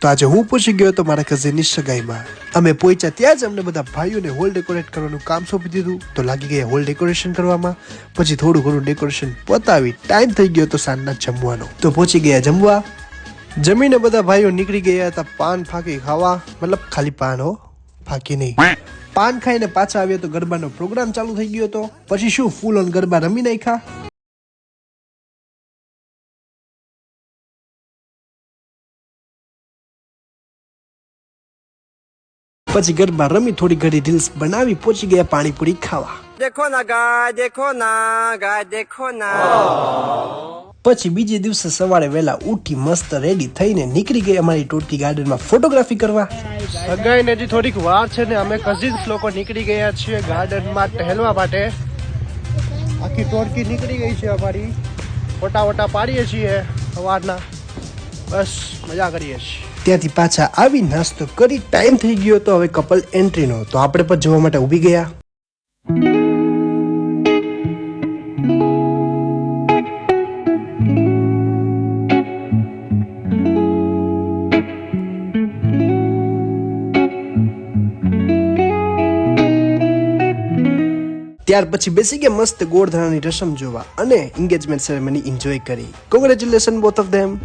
તો આજે હું પૂછી ગયો તો મારા કઝિનની સગાઈમાં અમે પહોંચ્યા ત્યાં જ અમને બધા ભાઈઓને હોલ ડેકોરેટ કરવાનું કામ સોંપી દીધું તો લાગી ગયા હોલ ડેકોરેશન કરવામાં પછી થોડું ઘણું ડેકોરેશન પતાવી ટાઈમ થઈ ગયો તો સાંજના જમવાનો તો પહોંચી ગયા જમવા જમીને બધા ભાઈઓ નીકળી ગયા હતા પાન ફાંકી ખાવા મતલબ ખાલી પાન હો ફાંકી નહીં પાન ખાઈને પાછા આવ્યા તો ગરબાનો પ્રોગ્રામ ચાલુ થઈ ગયો હતો પછી શું ફૂલ ઓન ગરબા રમી નાખ્યા પછી ગરબા રમી થોડી ઘડી રીલ્સ બનાવી પહોંચી ગયા પાણીપુરી ખાવા देखो ना गाय देखो ना પછી બીજે દિવસે સવારે વહેલા ઉઠી મસ્ત રેડી થઈને નીકળી ગઈ અમારી ટોટકી ગાર્ડનમાં ફોટોગ્રાફી કરવા સગાઈને હજી થોડીક વાર છે ને અમે કઝિન્સ લોકો નીકળી ગયા છીએ ગાર્ડનમાં ટહેલવા માટે આખી ટોટકી નીકળી ગઈ છે અમારી ફોટા પાડીએ છીએ સવારના બસ મજા કરીએ છીએ ત્યાંથી પાછા આવી નાસ્તો કરી ટાઈમ થઈ ગયો તો હવે કપલ એન્ટ્રીનો તો આપણે પણ જોવા માટે ઊભી ગયા ત્યાર પછી બેસી ગયા મસ્ત ગોળધારાની રસમ જોવા અને એન્ગેજમેન્ટ સેરેમની એન્જોય કરી કોંગ્રેચ્યુલેશન બોથ ઓફ ધેમ